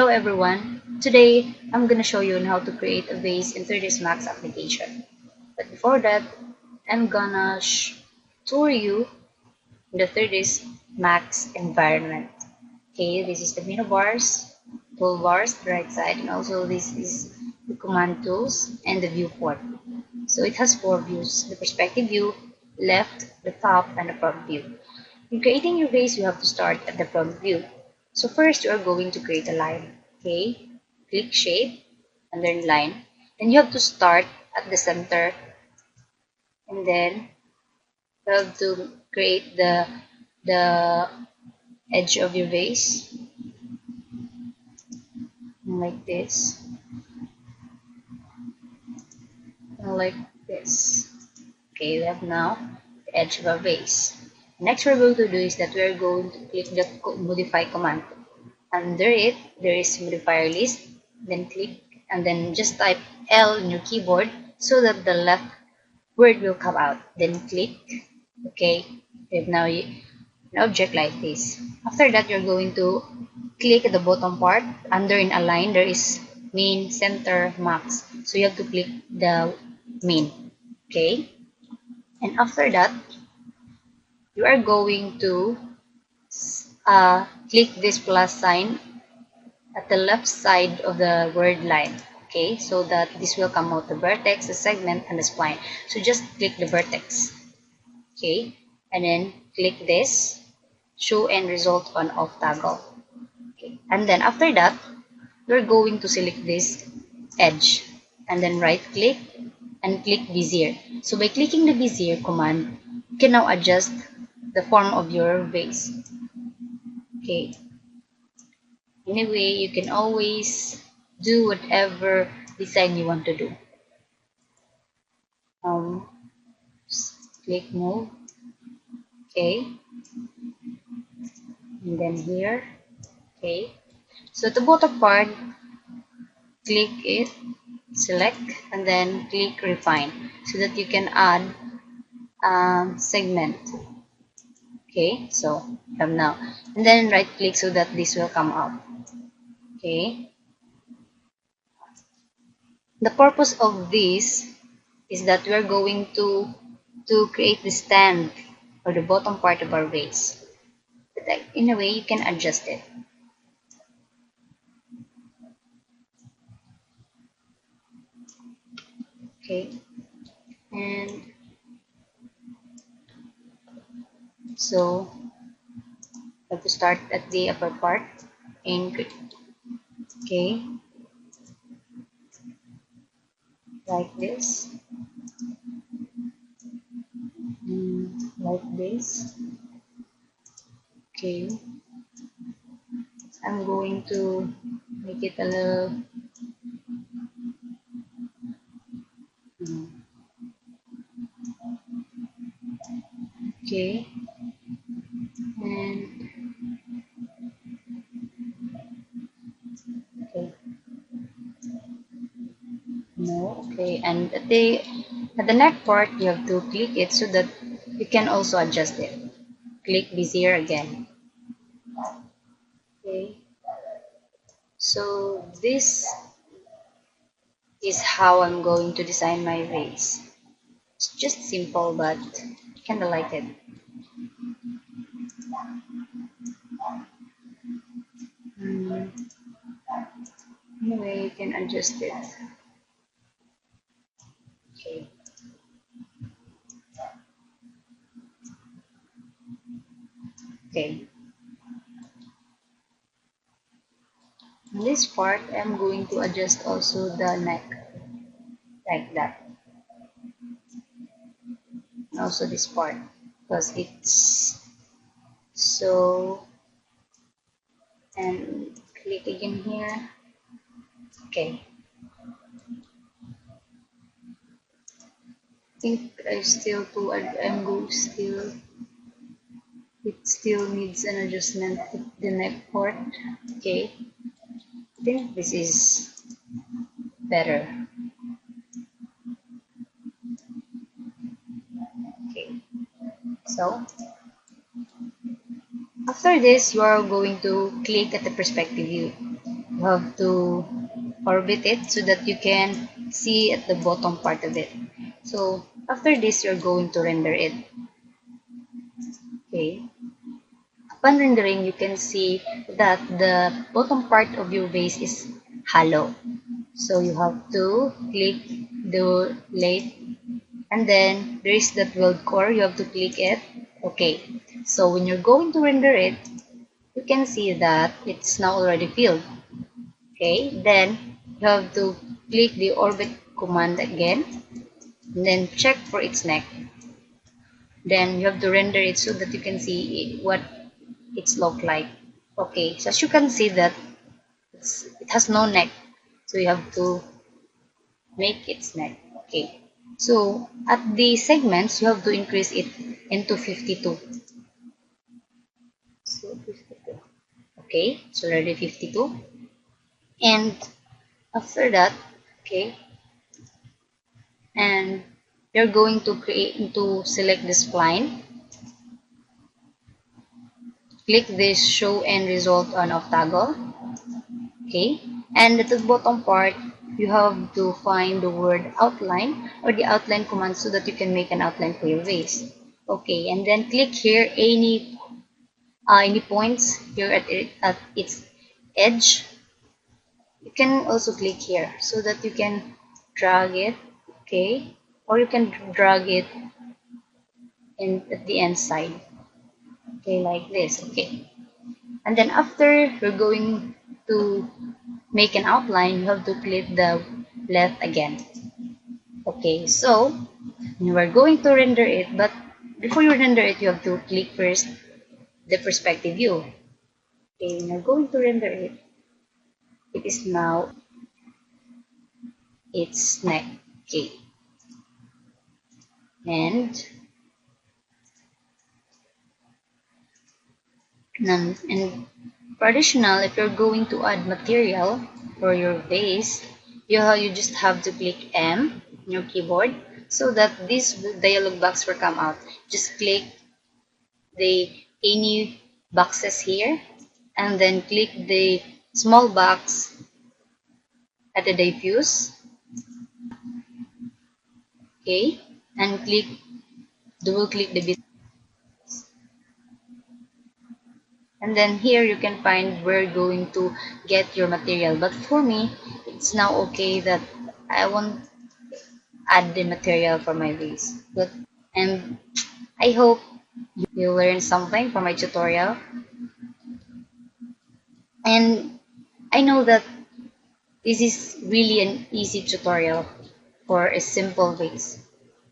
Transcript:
Hello everyone. Today I'm gonna show you on how to create a vase in 3ds Max application. But before that, I'm gonna tour you the 3ds Max environment. Okay, this is the menu bars, toolbars, the right side, and also this is the command tools and the viewport. So it has 4 views: the perspective view, left, the top, and the front view. In creating your vase, you have to start at the front view. So first, you are going to create a line. Okay, click shape and then line. Then you have to start at the center, and then you have to create the edge of your vase like this, and like this. Okay, we have now the edge of our vase. Next, we're going to do is that we're going to click the modify command. Under it, there is modifier list. Then click and then just type L in your keyboard so that the left word will come out. Then click. Okay, we have now an object like this. After that, you're going to click at the bottom part. Under in align, there is main, center, max. So you have to click the main. Okay, and after that, you are going to click this plus sign at the left side of the word line. Okay, so that this will come out the vertex, the segment, and the spline. So just click the vertex. Okay, and then click this show end result on off toggle. Okay, and then after that, we're going to select this edge and then right click and click bezier. So by clicking the bezier command, you can now adjust the form of your vase. Okay, anyway, you can always do whatever design you want to do. Just click move. Okay, and then here. Okay, so at the bottom part, click it, select, and then click refine so that you can add segment. Okay, so come now, and then right click so that this will come up. Okay, the purpose of this is that we're going to create the stand or the bottom part of our vase. But in a way, you can adjust it. Okay, and so I have to start at the upper part and okay, like this, like this. Okay, I'm going to make it a little okay, and okay, no, okay, and at the neck part you have to click it so that you can also adjust it. Click bezier again. Okay, so this is how I'm going to design my vase. It's just simple but kind of like it. Anyway, you can adjust it. Okay. Okay. In this part, I'm going to adjust also the neck like that. And also this part because it's so, and click again here. Okay. I think I still to I'm going still it still needs an adjustment with the neck part. Okay. I think this is better. Okay. So after this, you are going to click at the perspective view. You have to orbit it so that you can see at the bottom part of it. So after this, you're going to render it. Okay. Upon rendering, you can see that the bottom part of your vase is hollow. So you have to click the lathe, and then there is that weld core. You have to click it. Okay. So when you're going to render it, you can see that it's now already filled. Okay. Then you have to click the orbit command again, and then check for its neck. Then you have to render it so that you can see what it's look like. Okay, so as you can see that it has no neck, so you have to make its neck. Okay, so at the segments you have to increase it into 52. So 52. Okay, it's already 52. And after that, okay, and you're going to select the spline. Click this show end result on octagonal. Okay, and at the bottom part you have to find the word outline or the outline command so that you can make an outline for your vase. Okay, and then click here any points here at its edge. You can also click here so that you can drag it. Okay, or you can drag it in at the end side. Okay, like this. Okay, and then after you're going to make an outline, you have to click the left again. Okay, so you are going to render it, but before you render it, you have to click first the perspective view. Okay, when you're going to render it, it is now its neck. Okay, and and for additional, if you're going to add material for your vase, you just have to click M on your keyboard so that this dialog box will come out. Just click the any boxes here and then click the small box at the diffuse. Okay, and double click the bit, and then here you can find where you're going to get your material. But for me, it's now okay that I won't add the material for my vase. But and I hope you learned something from my tutorial, and I know that this is really an easy tutorial for a simple vase.